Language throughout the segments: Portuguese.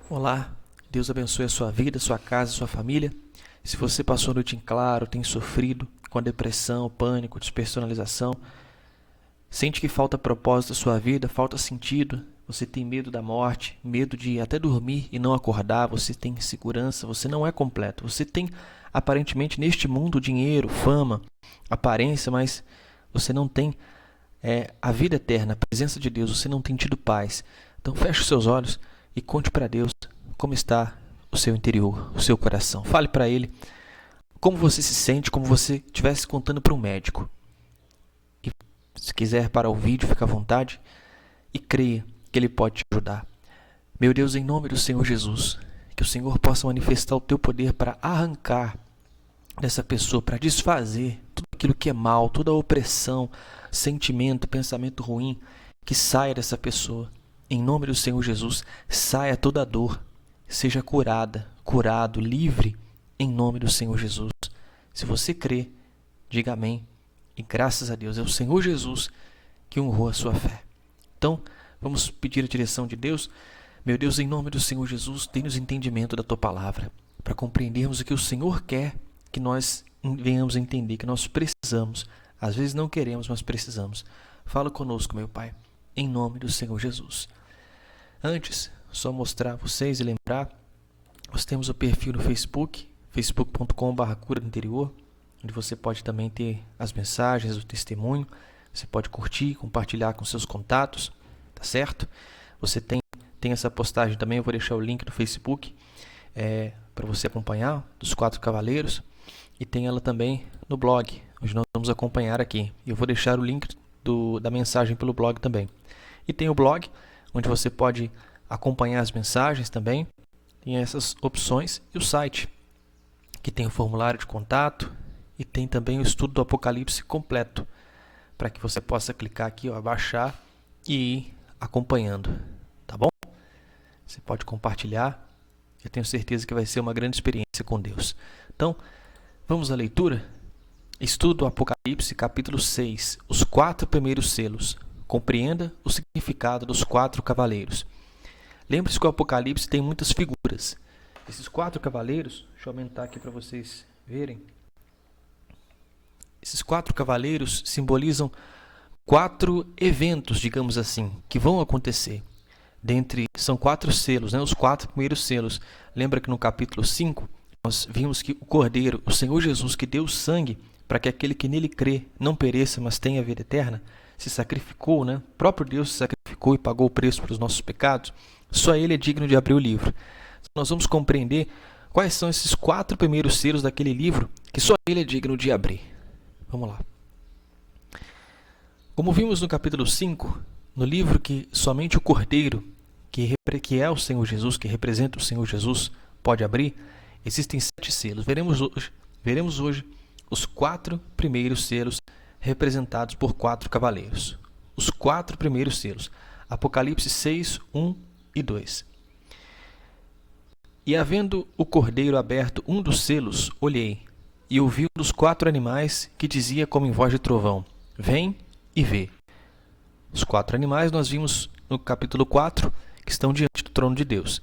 Olá, Deus abençoe a sua vida, a sua casa, a sua família. Se você passou a noite em claro, tem sofrido com a depressão, pânico, despersonalização, sente que falta propósito à sua vida, falta sentido, você tem medo da morte, medo de até dormir e não acordar, você tem insegurança, você não é completo. Você tem aparentemente neste mundo dinheiro, fama, aparência, mas você não tem a vida eterna, a presença de Deus, você não tem tido paz. Então feche os seus olhos e conte para Deus como está o seu interior, o seu coração. Fale para Ele como você se sente, como você estivesse contando para um médico. E se quiser parar o vídeo, fica à vontade e creia que Ele pode te ajudar. Meu Deus, em nome do Senhor Jesus, que o Senhor possa manifestar o teu poder para arrancar dessa pessoa, para desfazer tudo aquilo que é mal, toda a opressão, sentimento, pensamento ruim, que saia dessa pessoa. Em nome do Senhor Jesus, saia toda a dor, seja curada, curado, livre, em nome do Senhor Jesus. Se você crê, diga amém. E graças a Deus, é o Senhor Jesus que honrou a sua fé. Então, vamos pedir a direção de Deus. Meu Deus, em nome do Senhor Jesus, dê-nos entendimento da Tua Palavra, para compreendermos o que o Senhor quer que nós venhamos a entender, que nós precisamos. Às vezes não queremos, mas precisamos. Fala conosco, meu Pai, em nome do Senhor Jesus. Antes, só mostrar a vocês e lembrar, nós temos o perfil no Facebook, facebook.com/cura do interior, onde você pode também ter as mensagens, o testemunho, você pode curtir, compartilhar com seus contatos, tá certo? Você tem essa postagem também, eu vou deixar o link no Facebook para você acompanhar, dos 4 cavaleiros, e tem ela também no blog, onde nós vamos acompanhar aqui. Eu vou deixar o link da mensagem pelo blog também. E tem o blog, onde você pode acompanhar as mensagens também, tem essas opções, e o site, que tem o formulário de contato, e tem também o estudo do Apocalipse completo, para que você possa clicar aqui, baixar e ir acompanhando, tá bom? Você pode compartilhar, eu tenho certeza que vai ser uma grande experiência com Deus. Então, vamos à leitura? Estudo do Apocalipse, capítulo 6, os 4 primeiros selos. Compreenda o significado dos 4 cavaleiros. Lembre-se que o Apocalipse tem muitas figuras. Esses 4 cavaleiros, deixa eu aumentar aqui para vocês verem. Esses 4 cavaleiros simbolizam 4 eventos, digamos assim, que vão acontecer. São 4 selos, os 4 primeiros selos. Lembra que no capítulo 5, nós vimos que o Cordeiro, o Senhor Jesus, que deu o sangue para que aquele que nele crê não pereça, mas tenha vida eterna, se sacrificou, O próprio Deus se sacrificou e pagou o preço pelos nossos pecados. Só Ele é digno de abrir o livro. Nós vamos compreender quais são esses 4 primeiros selos daquele livro que só Ele é digno de abrir. Vamos lá. Como vimos no capítulo 5, no livro que somente o Cordeiro, que é o Senhor Jesus, que representa o Senhor Jesus, pode abrir, existem 7 selos. Veremos hoje os 4 primeiros selos representados por 4 cavaleiros. Os 4 primeiros selos. Apocalipse 6, 1 e 2. E havendo o Cordeiro aberto um dos selos, olhei, e ouvi um dos 4 animais que dizia como em voz de trovão: Vem e vê. Os 4 animais nós vimos no capítulo 4, que estão diante do trono de Deus.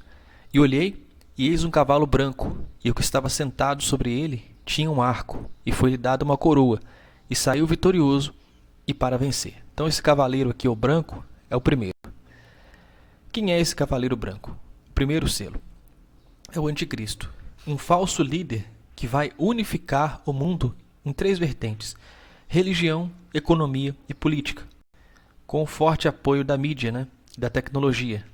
E olhei, e eis um cavalo branco, e o que estava sentado sobre ele tinha um arco, e foi-lhe dada uma coroa, e saiu vitorioso e para vencer. Então esse cavaleiro aqui, o branco, é o primeiro. Quem é esse cavaleiro branco? O primeiro selo é o anticristo, um falso líder que vai unificar o mundo em 3 vertentes: religião, economia e política, com o forte apoio da mídia, da tecnologia.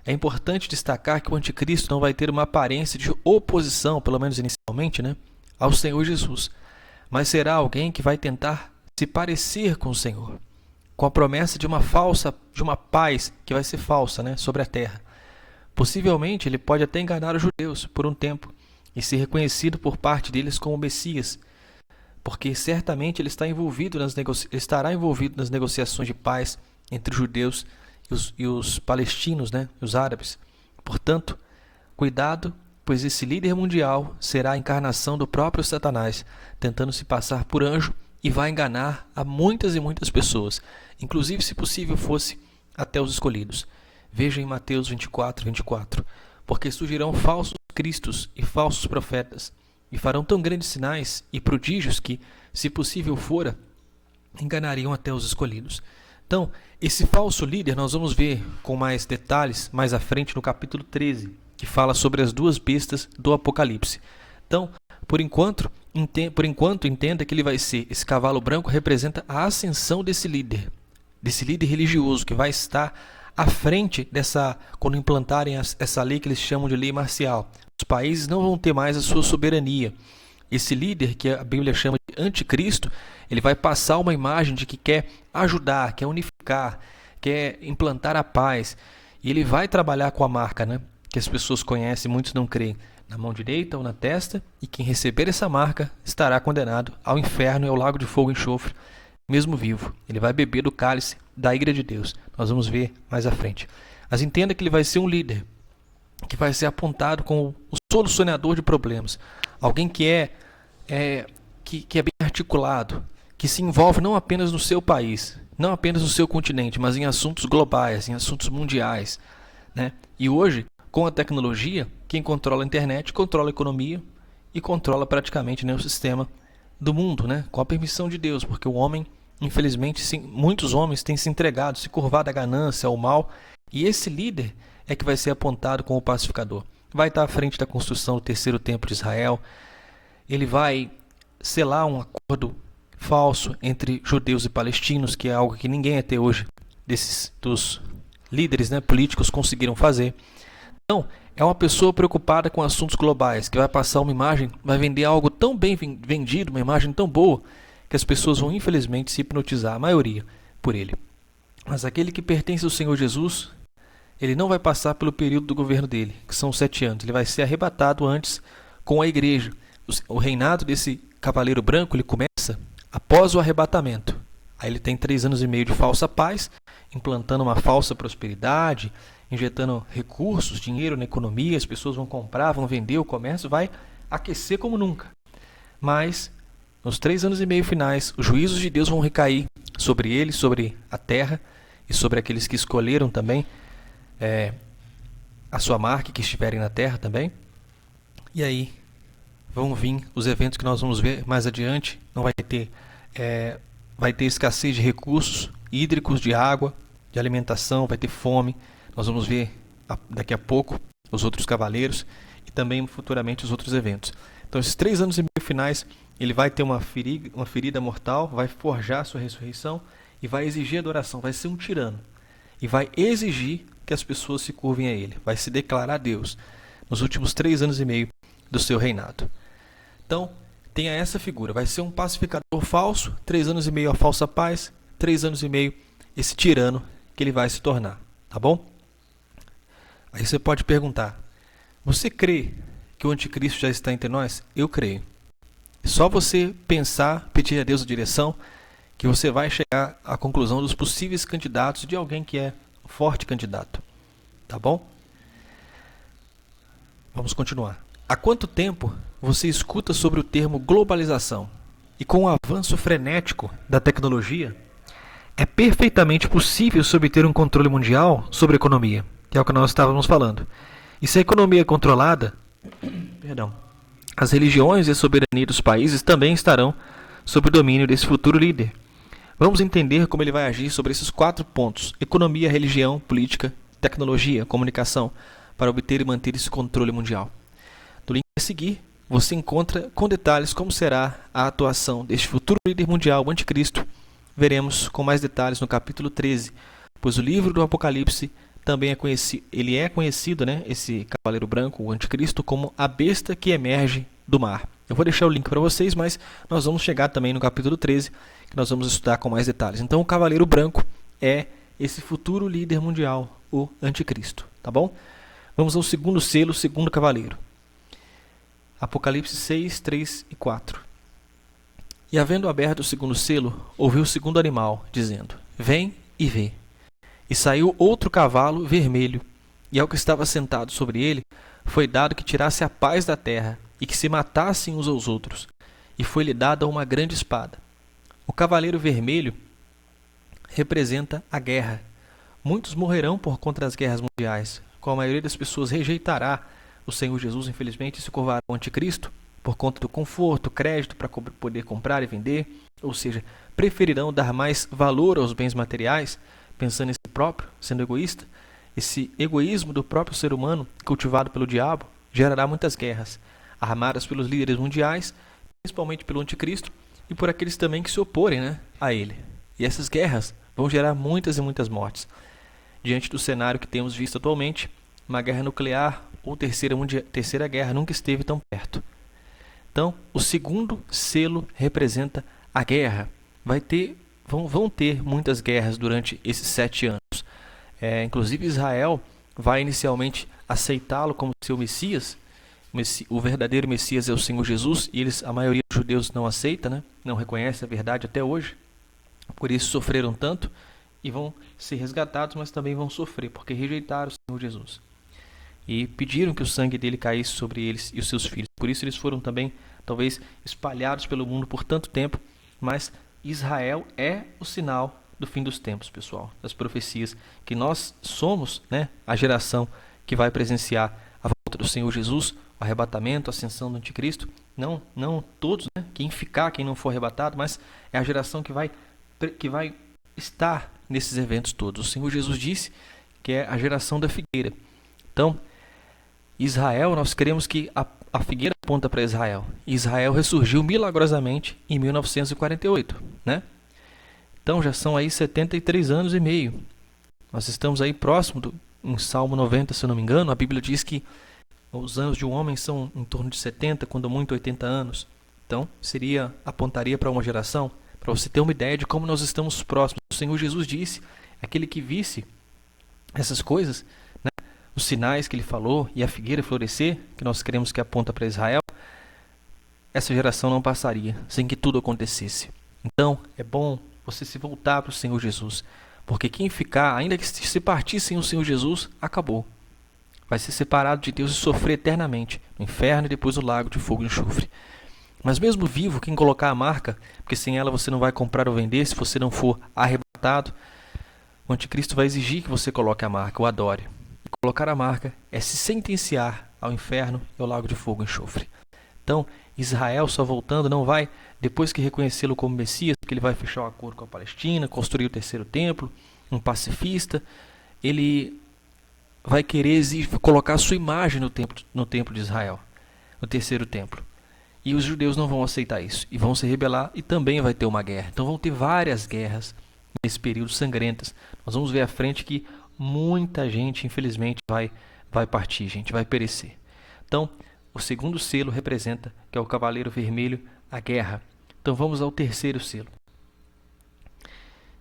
É importante destacar que o anticristo não vai ter uma aparência de oposição, pelo menos inicialmente, ao Senhor Jesus, mas será alguém que vai tentar se parecer com o Senhor, com a promessa de uma paz que vai ser falsa, sobre a terra. Possivelmente ele pode até enganar os judeus por um tempo e ser reconhecido por parte deles como Messias, porque certamente ele estará envolvido nas negociações de paz entre os judeus e os palestinos, os árabes. Portanto, cuidado, pois esse líder mundial será a encarnação do próprio Satanás, tentando se passar por anjo, e vai enganar a muitas e muitas pessoas, inclusive, se possível, fosse até os escolhidos. Veja em Mateus 24, 24. porque surgirão falsos cristos e falsos profetas, e farão tão grandes sinais e prodígios que, se possível fora, enganariam até os escolhidos. Então, esse falso líder nós vamos ver com mais detalhes mais à frente no capítulo 13, que fala sobre as duas bestas do Apocalipse. Então, por enquanto, entenda que ele vai ser, esse cavalo branco representa a ascensão desse líder religioso que vai estar à frente dessa, quando implantarem essa lei que eles chamam de lei marcial. Os países não vão ter mais a sua soberania. Esse líder, que a Bíblia chama de anticristo, ele vai passar uma imagem de que quer ajudar, quer unificar, quer implantar a paz. E ele vai trabalhar com a marca, né, que as pessoas conhecem, muitos não creem, na mão direita ou na testa, e quem receber essa marca estará condenado ao inferno e ao lago de fogo e enxofre, mesmo vivo. Ele vai beber do cálice da ira de Deus. Nós vamos ver mais à frente. Mas entenda que ele vai ser um líder que vai ser apontado como o solucionador de problemas. Alguém que é bem articulado, que se envolve não apenas no seu país, não apenas no seu continente, mas em assuntos globais, em assuntos mundiais, né? E hoje, com a tecnologia, quem controla a internet controla a economia e controla praticamente, né, o sistema do mundo, né? Com a permissão de Deus, porque o homem, infelizmente, sim, muitos homens têm se entregado, se curvado à ganância, ao mal, e esse líder é que vai ser apontado como pacificador. Vai estar à frente da construção do terceiro templo de Israel. Ele vai selar um acordo falso entre judeus e palestinos, que é algo que ninguém até hoje dos líderes, né, políticos conseguiram fazer. Então, é uma pessoa preocupada com assuntos globais, que vai passar uma imagem, vai vender algo tão bem vendido, uma imagem tão boa, que as pessoas vão infelizmente se hipnotizar, a maioria, por ele. Mas aquele que pertence ao Senhor Jesus, ele não vai passar pelo período do governo dele, que são 7 anos. Ele vai ser arrebatado antes com a igreja. O reinado desse cavaleiro branco, ele começa após o arrebatamento. Aí ele tem 3 anos e meio de falsa paz, implantando uma falsa prosperidade, injetando recursos, dinheiro na economia, as pessoas vão comprar, vão vender, o comércio vai aquecer como nunca. Mas, nos 3 anos e meio finais, os juízos de Deus vão recair sobre ele, sobre a terra e sobre aqueles que escolheram também a sua marca, que estiverem na terra também. E aí vão vir os eventos que nós vamos ver mais adiante. Não vai ter escassez de recursos hídricos, de água, de alimentação, vai ter fome. Nós vamos ver daqui a pouco os outros cavaleiros e também futuramente os outros eventos. Então, esses 3 anos e meio finais, ele vai ter uma ferida mortal, vai forjar a sua ressurreição e vai exigir adoração, vai ser um tirano. E vai exigir que as pessoas se curvem a ele, vai se declarar Deus nos últimos 3 anos e meio do seu reinado. Então, tenha essa figura, vai ser um pacificador falso, 3 anos e meio a falsa paz, 3 anos e meio esse tirano que ele vai se tornar, tá bom? Aí você pode perguntar, você crê que o anticristo já está entre nós? Eu creio. Só você pensar, pedir a Deus a direção, que você vai chegar à conclusão dos possíveis candidatos de alguém que é um forte candidato. Tá bom? Vamos continuar. Há quanto tempo você escuta sobre o termo globalização? E com o avanço frenético da tecnologia, é perfeitamente possível se obter um controle mundial sobre a economia, que é o que nós estávamos falando. E se a economia é controlada, as religiões e a soberania dos países também estarão sob o domínio desse futuro líder. Vamos entender como ele vai agir sobre esses 4 pontos: economia, religião, política, tecnologia, comunicação, para obter e manter esse controle mundial. No link a seguir, você encontra com detalhes como será a atuação deste futuro líder mundial, o anticristo. Veremos com mais detalhes no capítulo 13, pois o livro do Apocalipse também é conhecido, né, esse cavaleiro branco, o anticristo, como a besta que emerge do mar. Eu vou deixar o link para vocês, mas nós vamos chegar também no capítulo 13, que nós vamos estudar com mais detalhes. Então, o cavaleiro branco é esse futuro líder mundial, o anticristo, tá bom? Vamos ao segundo selo, segundo cavaleiro. Apocalipse 6, 3 e 4. E havendo aberto o segundo selo, ouviu o segundo animal, dizendo: Vem e vê. E saiu outro cavalo vermelho, e ao que estava sentado sobre ele, foi dado que tirasse a paz da terra, e que se matassem uns aos outros, e foi-lhe dada uma grande espada. O cavaleiro vermelho representa a guerra. Muitos morrerão por contra as guerras mundiais, qual a maioria das pessoas rejeitará o Senhor Jesus, infelizmente, e se curvará ao anticristo por conta do conforto, crédito para poder comprar e vender, ou seja, preferirão dar mais valor aos bens materiais, pensando em si próprio, sendo egoísta. Esse egoísmo do próprio ser humano, cultivado pelo diabo, gerará muitas guerras, armadas pelos líderes mundiais, principalmente pelo anticristo, e por aqueles também que se oporem, a ele. E essas guerras vão gerar muitas e muitas mortes. Diante do cenário que temos visto atualmente, uma guerra nuclear ou terceira guerra nunca esteve tão perto. Então, o segundo selo representa a guerra. Vão ter muitas guerras durante esses 7 anos. Inclusive, Israel vai inicialmente aceitá-lo como seu Messias. O verdadeiro Messias é o Senhor Jesus, e a maioria dos judeus não aceita, não reconhece a verdade até hoje. Por isso sofreram tanto e vão ser resgatados, mas também vão sofrer, porque rejeitaram o Senhor Jesus. E pediram que o sangue dele caísse sobre eles e os seus filhos. Por isso eles foram também, talvez, espalhados pelo mundo por tanto tempo. Mas Israel é o sinal do fim dos tempos, pessoal, das profecias, que nós somos, a geração que vai presenciar a volta do Senhor Jesus, o arrebatamento, a ascensão do anticristo. Não todos, quem ficar, quem não for arrebatado, mas é a geração que vai estar nesses eventos todos. O Senhor Jesus disse que é a geração da figueira. Então, Israel, nós queremos que a figueira aponta para Israel. Israel ressurgiu milagrosamente em 1948, Então já são aí 73 anos e meio. Nós estamos aí próximo em Salmo 90, se eu não me engano, a Bíblia diz que os anos de um homem são em torno de 70, quando muito 80 anos. Então, apontaria para uma geração, para você ter uma ideia de como nós estamos próximos. O Senhor Jesus disse, aquele que visse essas coisas, os sinais que ele falou e a figueira florescer, que nós queremos que aponta para Israel, essa geração não passaria sem que tudo acontecesse. Então, é bom você se voltar para o Senhor Jesus, porque quem ficar, ainda que se partir sem o Senhor Jesus, acabou. Vai ser separado de Deus e sofrer eternamente no inferno e depois no lago de fogo e enxofre. Mas mesmo vivo, quem colocar a marca, porque sem ela você não vai comprar ou vender, se você não for arrebatado, o anticristo vai exigir que você coloque a marca, o adore. E colocar a marca é se sentenciar ao inferno e ao lago de fogo e enxofre. Então, Israel, só voltando, não vai, depois que reconhecê-lo como Messias, porque ele vai fechar um acordo com a Palestina, construir o terceiro templo, um pacifista, ele vai querer colocar a sua imagem no templo de Israel, no terceiro templo. E os judeus não vão aceitar isso, e vão se rebelar, e também vai ter uma guerra. Então vão ter várias guerras nesse período sangrentas. Nós vamos ver à frente que muita gente, infelizmente, vai partir, vai perecer. Então, o segundo selo representa, que é o cavaleiro vermelho, a guerra. Então vamos ao terceiro selo.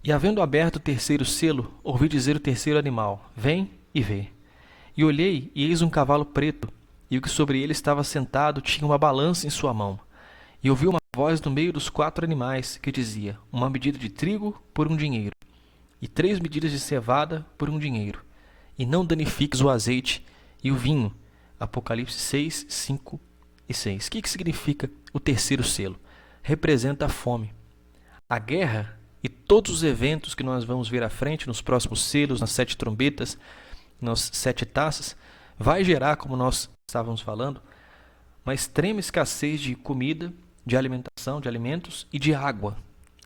E havendo aberto o terceiro selo, ouvi dizer o terceiro animal, vem e vê. E olhei, e eis um cavalo preto, e o que sobre ele estava sentado tinha uma balança em sua mão. E ouvi uma voz no meio dos 4 animais, que dizia, uma medida de trigo por 1 dinheiro, e 3 medidas de cevada por 1 dinheiro. E não danifiques o azeite e o vinho. Apocalipse 6, 5 e 6. O que significa o terceiro selo? Representa a fome. A guerra e todos os eventos que nós vamos ver à frente, nos próximos selos, nas 7 trombetas, nas 7 taças, vai gerar, como nós estávamos falando, uma extrema escassez de comida, de alimentação, de alimentos e de água.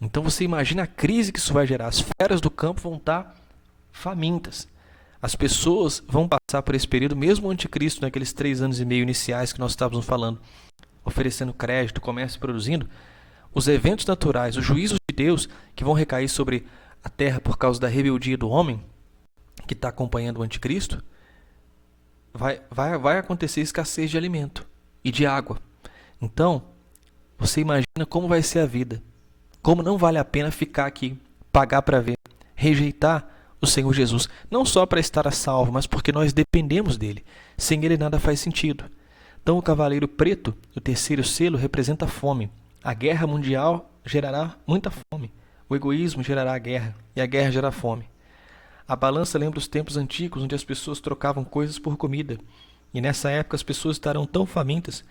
Então você imagina a crise que isso vai gerar. As feras do campo vão estar famintas. As pessoas vão passar por esse período, mesmo o anticristo, naqueles 3 anos e meio iniciais que nós estávamos falando, oferecendo crédito, comércio, produzindo, os eventos naturais, os juízos de Deus que vão recair sobre a terra por causa da rebeldia do homem, que está acompanhando o anticristo, vai acontecer escassez de alimento e de água. Então, você imagina como vai ser a vida. Como não vale a pena ficar aqui, pagar para ver, rejeitar o Senhor Jesus, não só para estar a salvo, mas porque nós dependemos dele. Sem ele nada faz sentido. Então o cavaleiro preto, o terceiro selo, representa a fome. A guerra mundial gerará muita fome. O egoísmo gerará a guerra, e a guerra gera fome. A balança lembra os tempos antigos, onde as pessoas trocavam coisas por comida. E nessa época as pessoas estarão tão famintas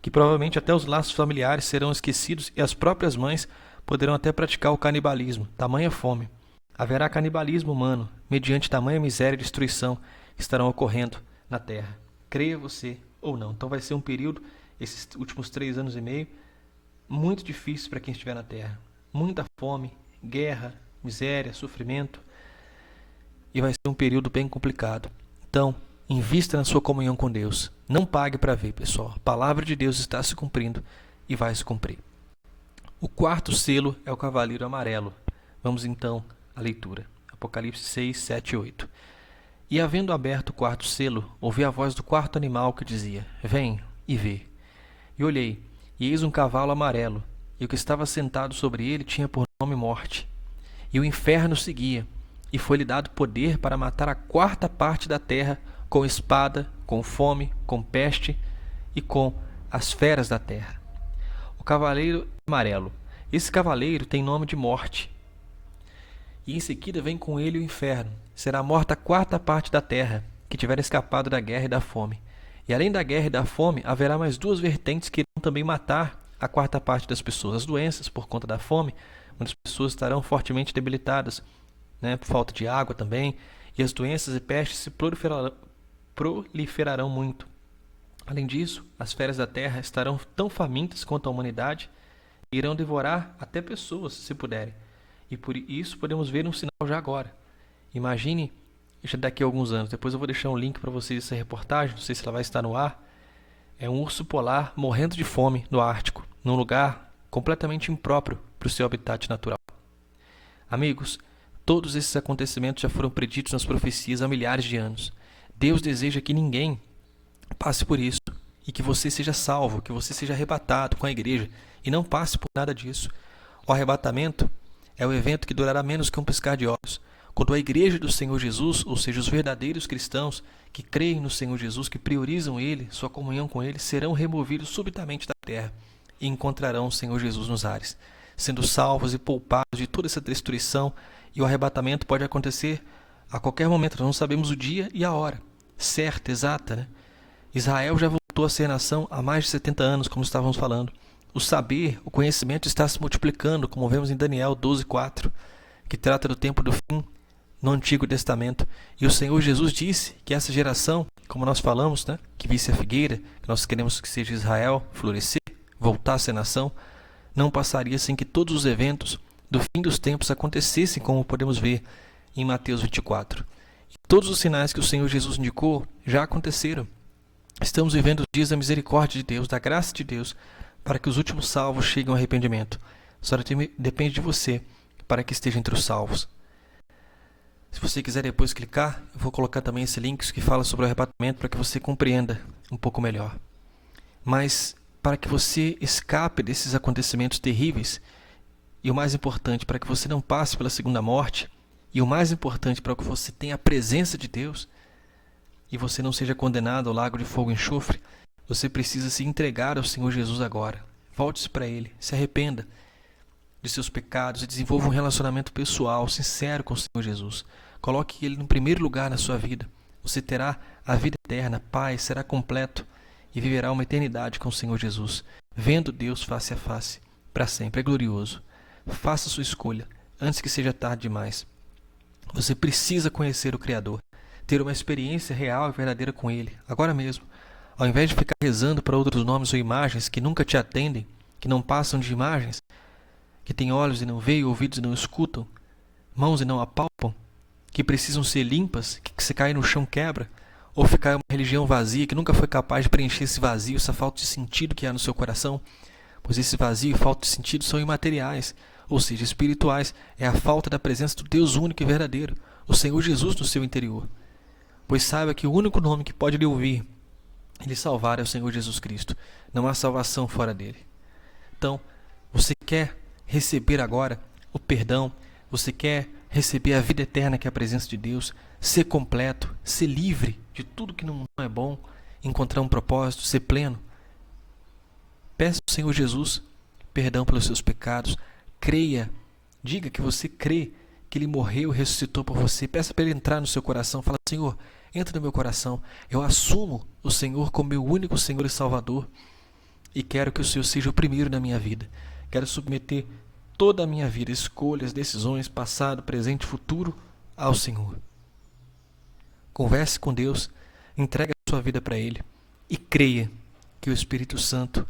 que provavelmente até os laços familiares serão esquecidos e as próprias mães poderão até praticar o canibalismo, tamanha fome. Haverá canibalismo humano, mediante tamanha miséria e destruição, estarão ocorrendo na terra. Creia você ou não. Então vai ser um período, esses últimos 3 anos e meio, muito difícil para quem estiver na terra. Muita fome, guerra, miséria, sofrimento. E vai ser um período bem complicado. Então, invista na sua comunhão com Deus. Não pague para ver, pessoal. A palavra de Deus está se cumprindo e vai se cumprir. O 4º selo é o cavaleiro amarelo. Vamos então à leitura. Apocalipse 6, 7 e 8. E havendo aberto o 4º selo, ouvi a voz do 4º animal que dizia: Vem e vê. E olhei, e eis um cavalo amarelo, e o que estava sentado sobre ele tinha por nome Morte. E o inferno seguia, e foi-lhe dado poder para matar a 4ª parte da terra com espada, com fome, com peste e com as feras da terra. O cavaleiro amarelo. Esse cavaleiro tem nome de Morte. E em seguida vem com ele o inferno. Será morta a 4ª parte da terra, que tiver escapado da guerra e da fome. E além da guerra e da fome, haverá mais 2 vertentes que irão também matar a 4ª parte das pessoas. As doenças, por conta da fome, muitas pessoas estarão fortemente debilitadas, por falta de água também. E as doenças e pestes se proliferarão muito. Além disso, as feras da terra estarão tão famintas quanto a humanidade e irão devorar até pessoas, se puderem. E por isso podemos ver um sinal já agora. Imagine, já daqui a alguns anos, depois eu vou deixar um link para vocês dessa reportagem, não sei se ela vai estar no ar. É um urso polar morrendo de fome no Ártico, num lugar completamente impróprio para o seu habitat natural. Amigos, todos esses acontecimentos já foram preditos nas profecias há milhares de anos. Deus deseja que ninguém passe por isso e que você seja salvo, que você seja arrebatado com a igreja e não passe por nada disso. O arrebatamento é o evento que durará menos que um piscar de olhos, quando a igreja do Senhor Jesus, ou seja, os verdadeiros cristãos que creem no Senhor Jesus, que priorizam Ele, sua comunhão com Ele, serão removidos subitamente da terra e encontrarão o Senhor Jesus nos ares, sendo salvos e poupados de toda essa destruição. E o arrebatamento pode acontecer a qualquer momento, nós não sabemos o dia e a hora certa, exata. Israel já voltou a ser nação há mais de 70 anos, como estávamos falando. O saber, o conhecimento está se multiplicando, como vemos em Daniel 12:4, que trata do tempo do fim no Antigo Testamento. E o Senhor Jesus disse que essa geração, como nós falamos, que visse a figueira, que nós queremos que seja Israel florescer, voltar a ser nação, não passaria sem que todos os eventos do fim dos tempos acontecessem, como podemos ver em Mateus 24. E todos os sinais que o Senhor Jesus indicou já aconteceram. Estamos vivendo os dias da misericórdia de Deus, da graça de Deus, para que os últimos salvos cheguem ao arrependimento. Só depende de você para que esteja entre os salvos. Se você quiser depois clicar, eu vou colocar também esse link que fala sobre o arrebatamento para que você compreenda um pouco melhor. Mas para que você escape desses acontecimentos terríveis, e o mais importante, para que você não passe pela segunda morte, e o mais importante, para que você tenha a presença de Deus, e você não seja condenado ao lago de fogo e enxofre, você precisa se entregar ao Senhor Jesus agora. Volte-se para Ele, se arrependa de seus pecados e desenvolva um relacionamento pessoal, sincero com o Senhor Jesus. Coloque Ele no primeiro lugar na sua vida. Você terá a vida eterna, paz, será completo e viverá uma eternidade com o Senhor Jesus, vendo Deus face a face, para sempre. É glorioso. Faça sua escolha, antes que seja tarde demais. Você precisa conhecer o Criador, ter uma experiência real e verdadeira com Ele, agora mesmo. Ao invés de ficar rezando para outros nomes ou imagens que nunca te atendem, que não passam de imagens, que têm olhos e não veem, ouvidos e não escutam, mãos e não apalpam, que precisam ser limpas, que se cair no chão quebra, ou ficar uma religião vazia que nunca foi capaz de preencher esse vazio, essa falta de sentido que há no seu coração, pois esse vazio e falta de sentido são imateriais, ou seja, espirituais. É a falta da presença do Deus único e verdadeiro, o Senhor Jesus no seu interior. Pois saiba que o único nome que pode lhe ouvir e lhe salvar é o Senhor Jesus Cristo. Não há salvação fora dele. Então, você quer receber agora o perdão, você quer receber a vida eterna que é a presença de Deus, ser completo, ser livre de tudo que não é bom, encontrar um propósito, ser pleno. Peça ao Senhor Jesus perdão pelos seus pecados, creia, diga que você crê que Ele morreu e ressuscitou por você. Peça para Ele entrar no seu coração, fala: Senhor, entra no meu coração, eu assumo o Senhor como meu único Senhor e Salvador e quero que o Senhor seja o primeiro na minha vida. Quero submeter toda a minha vida, escolhas, decisões, passado, presente e futuro, ao Senhor. Converse com Deus, entregue a sua vida para Ele e creia que o Espírito Santo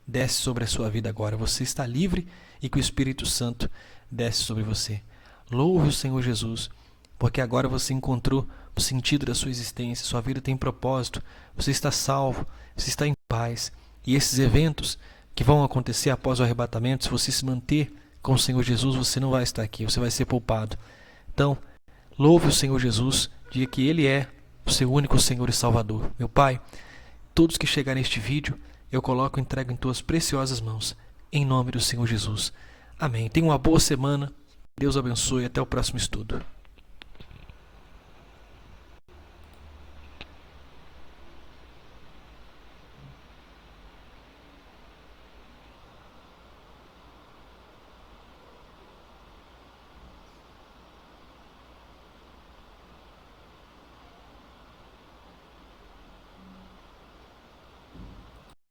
desce sobre a sua vida agora. Você está livre e que o Espírito Santo desce sobre você. Louve o Senhor Jesus, porque agora você encontrou o sentido da sua existência, sua vida tem propósito, você está salvo, você está em paz. E esses eventos que vão acontecer após o arrebatamento, se você se manter com o Senhor Jesus, você não vai estar aqui, você vai ser poupado. Então, louve o Senhor Jesus, diga que Ele é o seu único Senhor e Salvador. Meu Pai, todos que chegarem neste vídeo, eu coloco e entrego em tuas preciosas mãos, em nome do Senhor Jesus. Amém. Tenha uma boa semana, Deus abençoe e até o próximo estudo.